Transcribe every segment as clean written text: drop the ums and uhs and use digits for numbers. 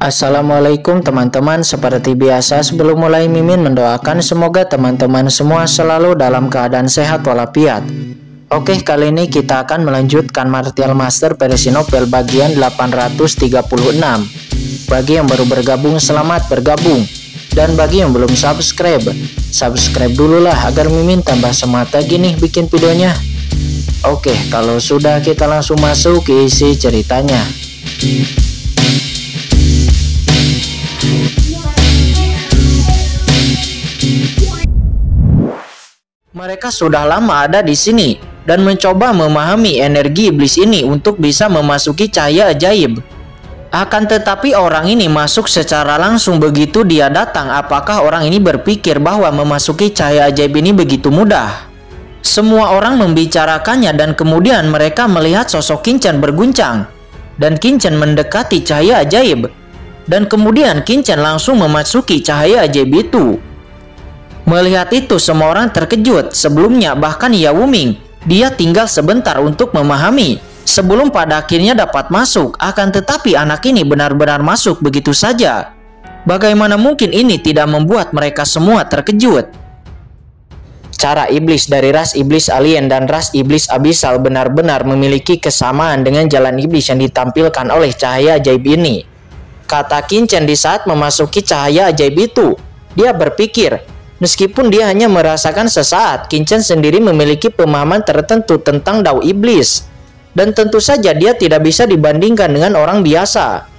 Assalamualaikum teman-teman, seperti biasa sebelum mulai Mimin mendoakan semoga teman-teman semua selalu dalam keadaan sehat walafiat. Oke, kali ini kita akan melanjutkan Martial Master versi novel bagian 836. Bagi yang baru bergabung, selamat bergabung. Dan bagi yang belum subscribe dulu lah agar Mimin tambah semangat gini bikin videonya. Oke, kalau sudah kita langsung masuk ke isi ceritanya. Mereka sudah lama ada di sini dan mencoba memahami energi iblis ini untuk bisa memasuki cahaya ajaib. Akan tetapi orang ini masuk secara langsung begitu dia datang. Apakah orang ini berpikir bahwa memasuki cahaya ajaib ini begitu mudah? Semua orang membicarakannya dan kemudian mereka melihat sosok Qingchen berguncang. Dan Qingchen mendekati cahaya ajaib. Dan kemudian Qingchen langsung memasuki cahaya ajaib itu. Melihat itu semua orang terkejut. Sebelumnya bahkan Yao Ming, dia tinggal sebentar untuk memahami sebelum pada akhirnya dapat masuk. Akan tetapi anak ini benar-benar masuk begitu saja. Bagaimana mungkin ini tidak membuat mereka semua terkejut? Cara iblis dari ras iblis alien dan ras iblis abisal benar-benar memiliki kesamaan dengan jalan iblis yang ditampilkan oleh cahaya ajaib ini. Kata Qingchen di saat memasuki cahaya ajaib itu, dia berpikir, meskipun dia hanya merasakan sesaat, Qingchen sendiri memiliki pemahaman tertentu tentang dao iblis. Dan tentu saja dia tidak bisa dibandingkan dengan orang biasa.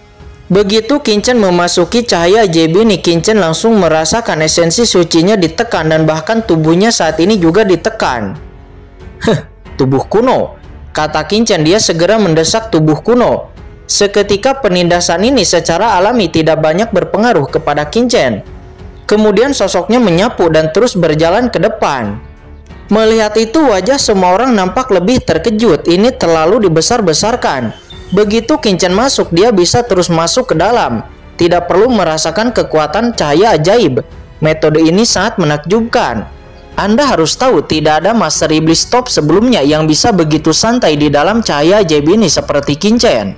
Begitu Qingchen memasuki cahaya ajaib ini, Qingchen langsung merasakan esensi sucinya ditekan dan bahkan tubuhnya saat ini juga ditekan. Tubuh kuno. Kata Qingchen, dia segera mendesak tubuh kuno. Seketika penindasan ini secara alami tidak banyak berpengaruh kepada Qingchen. Kemudian sosoknya menyapu dan terus berjalan ke depan. Melihat itu wajah semua orang nampak lebih terkejut. Ini terlalu dibesar-besarkan. Begitu Qingchen masuk, dia bisa terus masuk ke dalam. Tidak perlu merasakan kekuatan cahaya ajaib. Metode ini sangat menakjubkan. Anda harus tahu tidak ada Master Iblis top sebelumnya yang bisa begitu santai di dalam cahaya ajaib ini seperti Qingchen.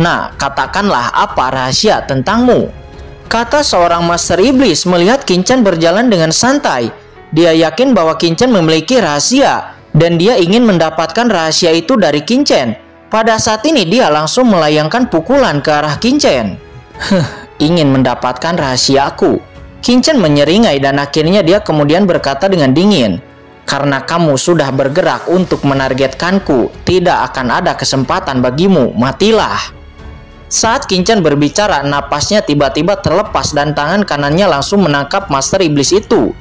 Nah, katakanlah apa rahasia tentangmu? Kata seorang Master Iblis melihat Qingchen berjalan dengan santai. Dia yakin bahwa Qingchen memiliki rahasia dan dia ingin mendapatkan rahasia itu dari Qingchen. Pada saat ini dia langsung melayangkan pukulan ke arah Qingchen. Ingin mendapatkan rahasiaku. Qingchen menyeringai dan akhirnya dia kemudian berkata dengan dingin, karena kamu sudah bergerak untuk menargetkanku, tidak akan ada kesempatan bagimu, matilah. Saat Qingchen berbicara, napasnya tiba-tiba terlepas dan tangan kanannya langsung menangkap Master Iblis itu.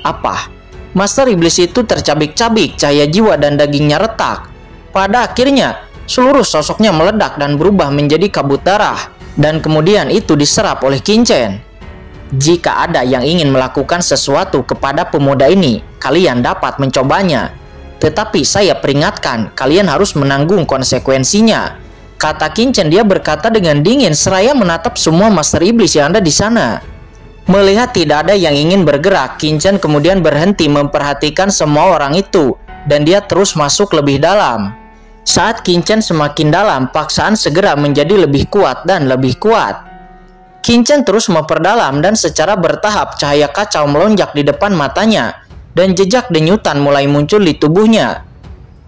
Apa? Master Iblis itu tercabik-cabik, cahaya jiwa dan dagingnya retak. Pada akhirnya, seluruh sosoknya meledak dan berubah menjadi kabut darah. Dan kemudian itu diserap oleh Qingchen. Jika ada yang ingin melakukan sesuatu kepada pemuda ini, kalian dapat mencobanya. Tetapi saya peringatkan, kalian harus menanggung konsekuensinya. Kata Qingchen, dia berkata dengan dingin seraya menatap semua Master Iblis yang ada di sana. Melihat tidak ada yang ingin bergerak, Qingchen kemudian berhenti memperhatikan semua orang itu dan dia terus masuk lebih dalam. Saat Qingchen semakin dalam, paksaan segera menjadi lebih kuat dan lebih kuat. Qingchen terus memperdalam dan secara bertahap cahaya kacau melonjak di depan matanya dan jejak denyutan mulai muncul di tubuhnya.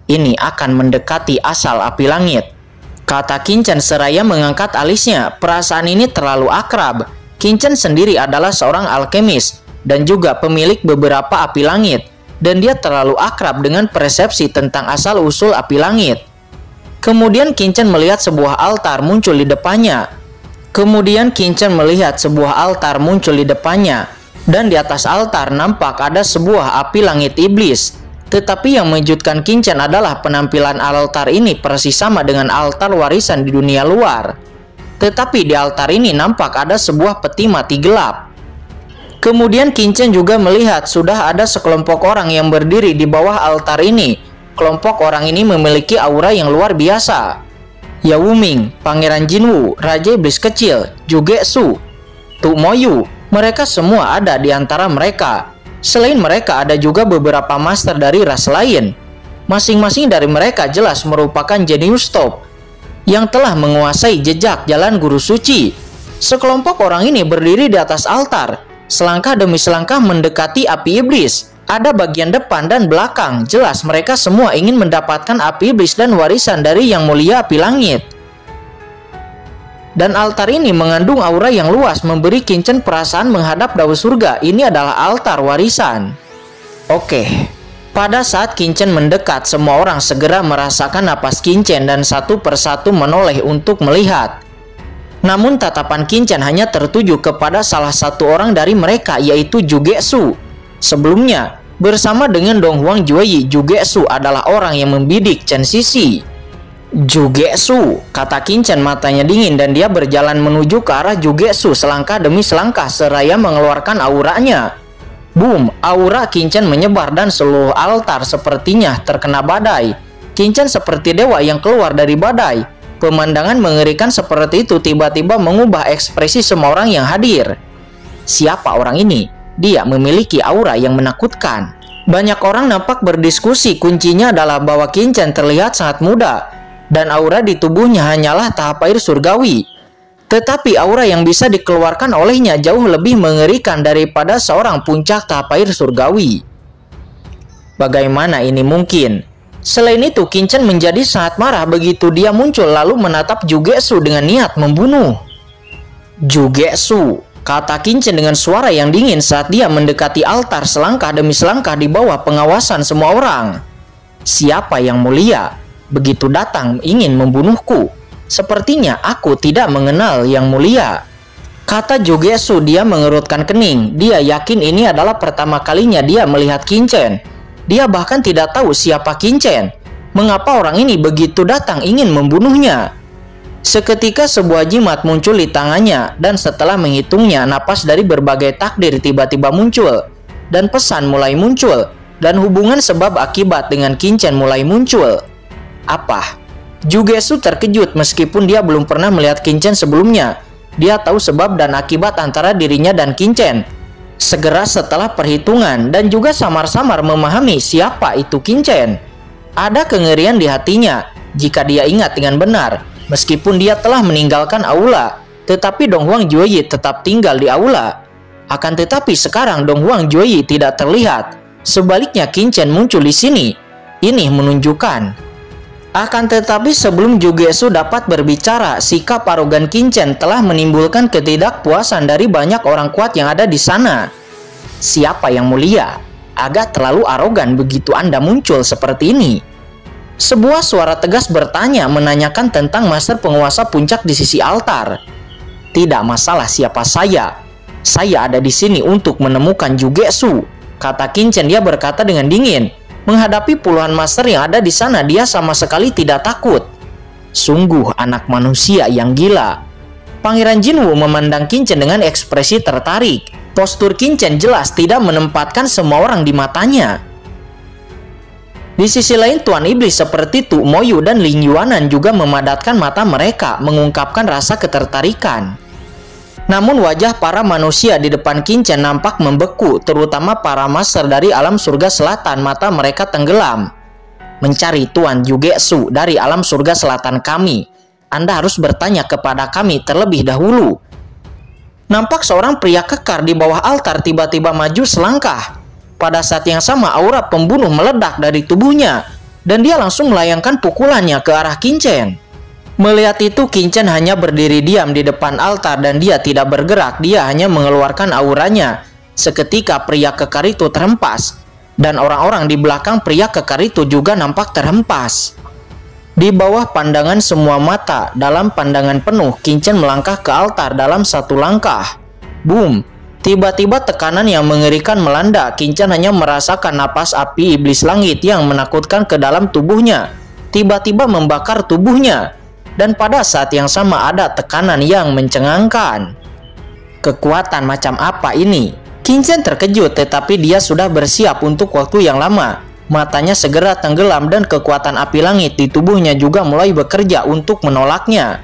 Ini akan mendekati asal api langit. Kata Qingchen seraya mengangkat alisnya. Perasaan ini terlalu akrab. Qingchen sendiri adalah seorang alkemis dan juga pemilik beberapa api langit. Dan dia terlalu akrab dengan persepsi tentang asal-usul api langit. Kemudian Qingchen melihat sebuah altar muncul di depannya. Dan di atas altar nampak ada sebuah api langit iblis. Tetapi yang mengejutkan Qingchen adalah penampilan altar ini persis sama dengan altar warisan di dunia luar. Tetapi di altar ini nampak ada sebuah peti mati gelap. Kemudian Qingchen juga melihat sudah ada sekelompok orang yang berdiri di bawah altar ini. Kelompok orang ini memiliki aura yang luar biasa. Yao Ming, Pangeran Jinwu, Raja Iblis Kecil, Jugetsu, Tu Moyu, mereka semua ada di antara mereka. Selain mereka ada juga beberapa master dari ras lain. Masing-masing dari mereka jelas merupakan jenius top yang telah menguasai jejak jalan guru suci. Sekelompok orang ini berdiri di atas altar, selangkah demi selangkah mendekati api iblis. Ada bagian depan dan belakang, jelas mereka semua ingin mendapatkan api iblis dan warisan dari Yang Mulia Api Langit. Dan altar ini mengandung aura yang luas, memberi Qingchen perasaan menghadap daun surga. Ini adalah altar warisan. Oke. Pada saat Qingchen mendekat, semua orang segera merasakan napas Qingchen dan satu persatu menoleh untuk melihat. Namun tatapan Qingchen hanya tertuju kepada salah satu orang dari mereka, yaitu Zhuge Xu. Sebelumnya, bersama dengan Dong Huang Jueyi, Zhuge Xu adalah orang yang membidik Chen Sisi. Zhuge Xu, kata Qingchen matanya dingin, dan dia berjalan menuju ke arah Zhuge Xu selangkah demi selangkah seraya mengeluarkan auranya. Boom, aura Qingchen menyebar dan seluruh altar sepertinya terkena badai. Qingchen seperti dewa yang keluar dari badai. Pemandangan mengerikan seperti itu tiba-tiba mengubah ekspresi semua orang yang hadir. Siapa orang ini? Dia memiliki aura yang menakutkan. Banyak orang nampak berdiskusi, kuncinya adalah bahwa Qingchen terlihat sangat muda, dan aura di tubuhnya hanyalah tahap air surgawi. Tetapi aura yang bisa dikeluarkan olehnya jauh lebih mengerikan daripada seorang puncak tahap air surgawi. Bagaimana ini mungkin? Selain itu, Qingchen menjadi sangat marah begitu dia muncul lalu menatap Zhuge Xu dengan niat membunuh. Zhuge Xu, kata Qingchen dengan suara yang dingin saat dia mendekati altar selangkah demi selangkah di bawah pengawasan semua orang. Siapa yang mulia? Begitu datang ingin membunuhku. Sepertinya aku tidak mengenal yang mulia. Kata Zhuge Xu, dia mengerutkan kening. Dia yakin ini adalah pertama kalinya dia melihat Qingchen. Dia bahkan tidak tahu siapa Qingchen. Mengapa orang ini begitu datang ingin membunuhnya? Seketika sebuah jimat muncul di tangannya, dan setelah menghitungnya, napas dari berbagai takdir tiba-tiba muncul, dan pesan mulai muncul, dan hubungan sebab akibat dengan Qingchen mulai muncul. Apa? Zhuge Xu terkejut meskipun dia belum pernah melihat Qingchen sebelumnya. Dia tahu sebab dan akibat antara dirinya dan Qingchen. Segera setelah perhitungan dan juga samar-samar memahami siapa itu Qingchen. Ada kengerian di hatinya jika dia ingat dengan benar. Meskipun dia telah meninggalkan aula, tetapi Dong Huang Jueyi tetap tinggal di aula. Akan tetapi sekarang Dong Huang Jueyi tidak terlihat. Sebaliknya Qingchen muncul di sini. Ini menunjukkan. Akan tetapi sebelum Zhuge Xu dapat berbicara, sikap arogan Qingchen telah menimbulkan ketidakpuasan dari banyak orang kuat yang ada di sana. Siapa yang mulia? Agak terlalu arogan begitu Anda muncul seperti ini. Sebuah suara tegas bertanya menanyakan tentang master penguasa puncak di sisi altar. Tidak masalah siapa saya. Saya ada di sini untuk menemukan Zhuge Xu, kata Qingchen. Dia berkata dengan dingin. Menghadapi puluhan master yang ada di sana, dia sama sekali tidak takut. Sungguh anak manusia yang gila. Pangeran Jinwu memandang Qingchen dengan ekspresi tertarik. Postur Qingchen jelas tidak menempatkan semua orang di matanya. Di sisi lain, Tuan Iblis seperti Tu Moyu dan Ling Yuanan juga memadatkan mata mereka, mengungkapkan rasa ketertarikan. Namun wajah para manusia di depan Qingchen nampak membeku, terutama para master dari alam surga selatan. Mata mereka tenggelam. Mencari Tuan Zhuge Xu dari alam surga selatan kami. Anda harus bertanya kepada kami terlebih dahulu. Nampak seorang pria kekar di bawah altar tiba-tiba maju selangkah. Pada saat yang sama aura pembunuh meledak dari tubuhnya, dan dia langsung melayangkan pukulannya ke arah Qingchen. Melihat itu, Qingchen hanya berdiri diam di depan altar dan dia tidak bergerak. Dia hanya mengeluarkan auranya. Seketika pria kekar itu terhempas, dan orang-orang di belakang pria kekar itu juga nampak terhempas. Di bawah pandangan semua mata, dalam pandangan penuh, Qingchen melangkah ke altar dalam satu langkah. Boom! Tiba-tiba tekanan yang mengerikan melanda. Qingchen hanya merasakan napas api iblis langit yang menakutkan ke dalam tubuhnya. Tiba-tiba membakar tubuhnya. Dan pada saat yang sama ada tekanan yang mencengangkan. Kekuatan macam apa ini? Qingchen terkejut, tetapi dia sudah bersiap untuk waktu yang lama. Matanya segera tenggelam dan kekuatan api langit di tubuhnya juga mulai bekerja untuk menolaknya.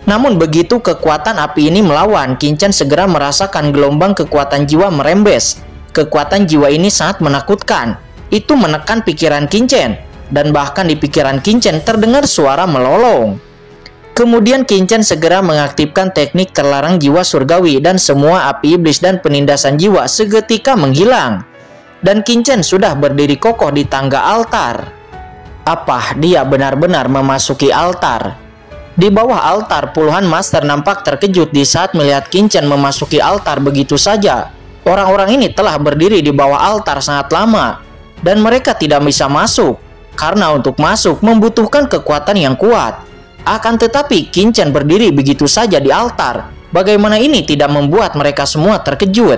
Namun begitu kekuatan api ini melawan, Qingchen segera merasakan gelombang kekuatan jiwa merembes. Kekuatan jiwa ini sangat menakutkan. Itu menekan pikiran Qingchen. Dan bahkan di pikiran Qingchen terdengar suara melolong. Kemudian Qin Chen segera mengaktifkan teknik terlarang jiwa surgawi dan semua api iblis dan penindasan jiwa seketika menghilang. Dan Qin Chen sudah berdiri kokoh di tangga altar. Apa dia benar-benar memasuki altar? Di bawah altar, puluhan master nampak terkejut di saat melihat Qin Chen memasuki altar begitu saja. Orang-orang ini telah berdiri di bawah altar sangat lama, dan mereka tidak bisa masuk, karena untuk masuk membutuhkan kekuatan yang kuat. Akan tetapi Qin Chen berdiri begitu saja di altar. Bagaimana ini tidak membuat mereka semua terkejut?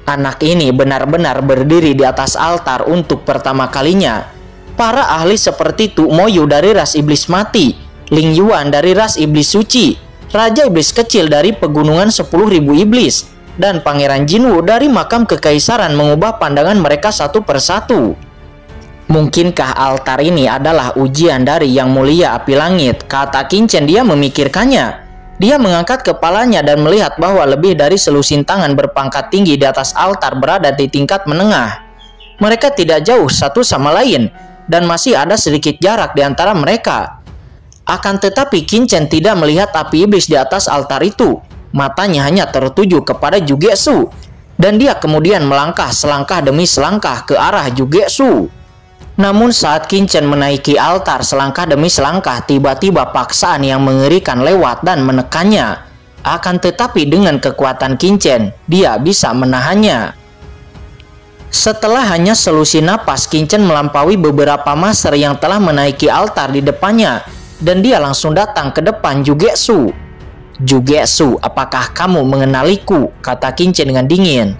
Anak ini benar-benar berdiri di atas altar untuk pertama kalinya. Para ahli seperti Tu Moyu dari ras iblis mati, Ling Yuan dari ras iblis suci, Raja Iblis Kecil dari pegunungan 10.000 iblis, dan Pangeran Jinwu dari makam kekaisaran mengubah pandangan mereka satu persatu. Mungkinkah altar ini adalah ujian dari Yang Mulia Api Langit? Kata Qin Chen. Dia memikirkannya. Dia mengangkat kepalanya dan melihat bahwa lebih dari selusin tangan berpangkat tinggi di atas altar berada di tingkat menengah. Mereka tidak jauh satu sama lain, dan masih ada sedikit jarak di antara mereka. Akan tetapi Qin Chen tidak melihat api iblis di atas altar itu. Matanya hanya tertuju kepada Jugetsu, dan dia kemudian melangkah selangkah demi selangkah ke arah Jugetsu. Namun saat Qin Chen menaiki altar selangkah demi selangkah, tiba-tiba paksaan yang mengerikan lewat dan menekannya. Akan tetapi dengan kekuatan Qin Chen, dia bisa menahannya. Setelah hanya selusi napas, Qin Chen melampaui beberapa master yang telah menaiki altar di depannya, dan dia langsung datang ke depan Jugetsu. Jugetsu, apakah kamu mengenaliku? Kata Qin Chen dengan dingin.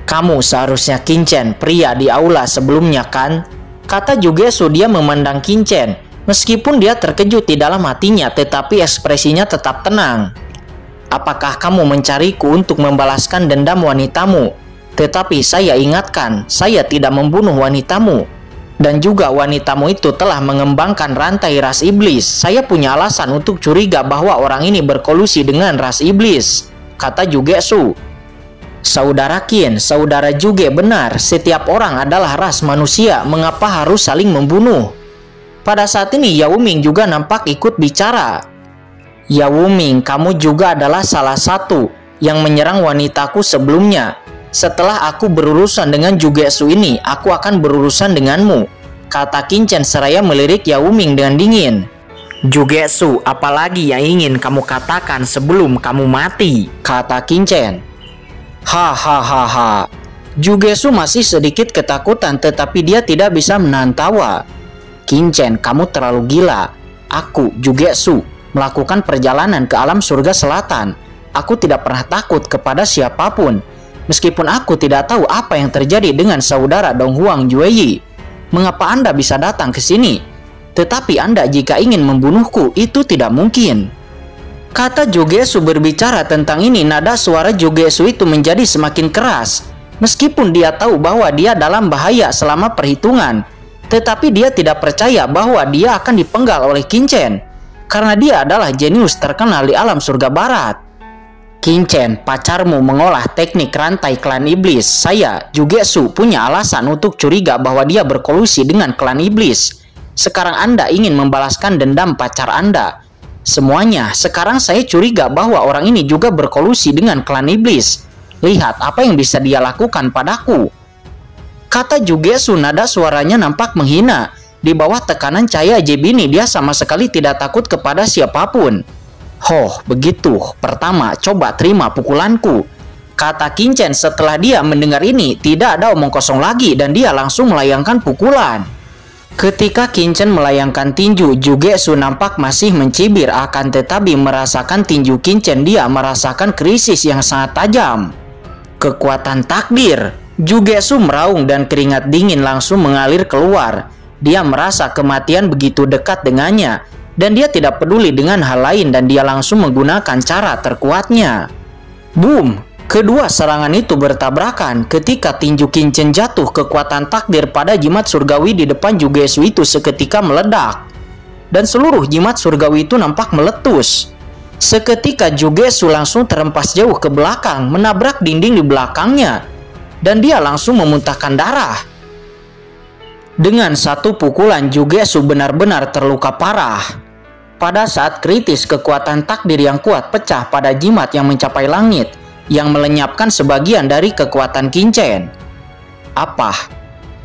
Kamu seharusnya Qin Chen, pria di aula sebelumnya kan? Kata Jugetsu. Dia memandang Qin Chen. Meskipun dia terkejut di dalam hatinya, tetapi ekspresinya tetap tenang. Apakah kamu mencariku untuk membalaskan dendam wanitamu? Tetapi saya ingatkan, saya tidak membunuh wanitamu. Dan juga wanitamu itu telah mengembangkan rantai ras iblis. Saya punya alasan untuk curiga bahwa orang ini berkolusi dengan ras iblis, kata Jugetsu. Saudara Qin, saudara Juge benar, setiap orang adalah ras manusia, mengapa harus saling membunuh? Pada saat ini Yao Ming juga nampak ikut bicara. Yao Ming, kamu juga adalah salah satu yang menyerang wanitaku sebelumnya. Setelah aku berurusan dengan Jugetsu ini, aku akan berurusan denganmu, kata Qin Chen seraya melirik Yao Ming dengan dingin. Jugetsu, apalagi yang ingin kamu katakan sebelum kamu mati, kata Qin Chen. Hahaha. Jugetsu masih sedikit ketakutan, tetapi dia tidak bisa menahan tawa. Qin Chen, kamu terlalu gila. Aku, Jugetsu, melakukan perjalanan ke alam surga selatan. Aku tidak pernah takut kepada siapapun. Meskipun aku tidak tahu apa yang terjadi dengan saudara Dong Huang Jueyi. Mengapa Anda bisa datang ke sini? Tetapi Anda jika ingin membunuhku, itu tidak mungkin. Kata Jugetsu berbicara tentang ini, nada suara Jugetsu itu menjadi semakin keras. Meskipun dia tahu bahwa dia dalam bahaya selama perhitungan, tetapi dia tidak percaya bahwa dia akan dipenggal oleh Qin Chen, karena dia adalah jenius terkenal di alam surga barat. Qin Chen, pacarmu mengolah teknik rantai klan iblis. Saya, Jugetsu, punya alasan untuk curiga bahwa dia berkolusi dengan klan iblis. Sekarang Anda ingin membalaskan dendam pacar Anda. Semuanya, sekarang saya curiga bahwa orang ini juga berkolusi dengan klan iblis. Lihat apa yang bisa dia lakukan padaku. Kata Jugetsu, nada suaranya nampak menghina. Di bawah tekanan cahaya ajaib ini, dia sama sekali tidak takut kepada siapapun. Oh, begitu. Pertama, coba terima pukulanku, kata Qin Chen. Setelah dia mendengar ini, tidak ada omong kosong lagi dan dia langsung melayangkan pukulan. Ketika Qin Chen melayangkan tinju, Jugetsu nampak masih mencibir, akan tetapi merasakan tinju Qin Chen, dia merasakan krisis yang sangat tajam. Kekuatan takdir. Jugetsu meraung dan keringat dingin langsung mengalir keluar. Dia merasa kematian begitu dekat dengannya, dan dia tidak peduli dengan hal lain dan dia langsung menggunakan cara terkuatnya. Boom! Kedua serangan itu bertabrakan. Ketika tinju Qin Chen jatuh, kekuatan takdir pada jimat surgawi di depan Jugetsu itu seketika meledak. Dan seluruh jimat surgawi itu nampak meletus. Seketika Jugetsu langsung terhempas jauh ke belakang, menabrak dinding di belakangnya. Dan dia langsung memuntahkan darah. Dengan satu pukulan, Jugetsu benar-benar terluka parah. Pada saat kritis, kekuatan takdir yang kuat pecah pada jimat yang mencapai langit, yang melenyapkan sebagian dari kekuatan Qin-Chen. "Apa?"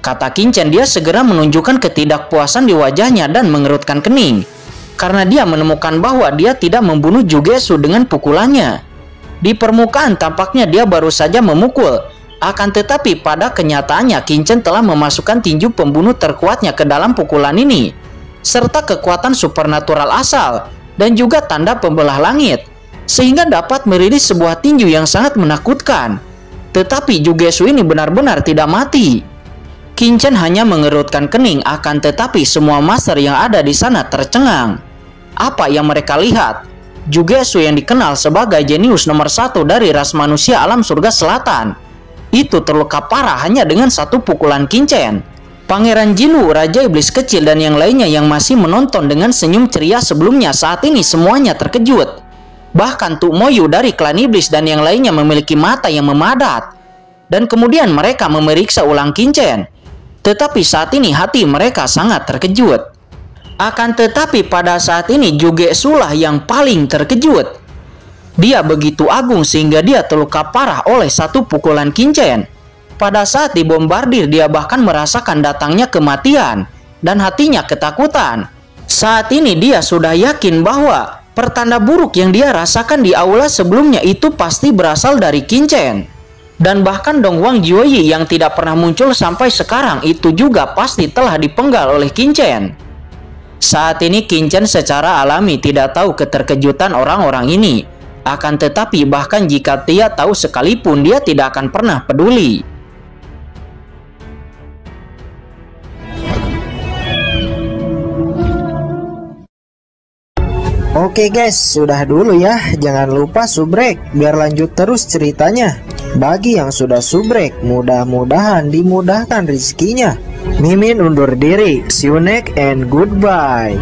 kata Qin-Chen. Dia segera menunjukkan ketidakpuasan di wajahnya dan mengerutkan kening, karena dia menemukan bahwa dia tidak membunuh Jugetsu dengan pukulannya. Di permukaan tampaknya dia baru saja memukul, akan tetapi pada kenyataannya Qin-Chen telah memasukkan tinju pembunuh terkuatnya ke dalam pukulan ini, serta kekuatan supernatural asal dan juga tanda pembelah langit, sehingga dapat merilis sebuah tinju yang sangat menakutkan. Tetapi Jugetsu ini benar-benar tidak mati. Qin-Chen hanya mengerutkan kening, akan tetapi semua master yang ada di sana tercengang. Apa yang mereka lihat? Jugetsu yang dikenal sebagai jenius nomor 1 dari ras manusia alam surga selatan itu terluka parah hanya dengan satu pukulan Qin-Chen. Pangeran Jinwoo, Raja Iblis Kecil, dan yang lainnya yang masih menonton dengan senyum ceria sebelumnya saat ini semuanya terkejut. Bahkan Tuk Moyu dari klan Iblis dan yang lainnya memiliki mata yang memadat. Dan kemudian mereka memeriksa ulang Qin-Chen. Tetapi saat ini hati mereka sangat terkejut. Akan tetapi pada saat ini Jugetsu lah yang paling terkejut. Dia begitu agung sehingga dia terluka parah oleh satu pukulan Qin-Chen. Pada saat dibombardir, dia bahkan merasakan datangnya kematian dan hatinya ketakutan. Saat ini dia sudah yakin bahwa pertanda buruk yang dia rasakan di aula sebelumnya itu pasti berasal dari Qin-Chen. Dan bahkan Dongwang Jiuyi yang tidak pernah muncul sampai sekarang itu juga pasti telah dipenggal oleh Qin-Chen. Saat ini Qin-Chen secara alami tidak tahu keterkejutan orang-orang ini. Akan tetapi bahkan jika dia tahu sekalipun, dia tidak akan pernah peduli. Oke guys, sudah dulu ya. Jangan lupa subrek biar lanjut terus ceritanya. Bagi yang sudah subrek, mudah-mudahan dimudahkan rezekinya. Mimin undur diri. See you next and goodbye.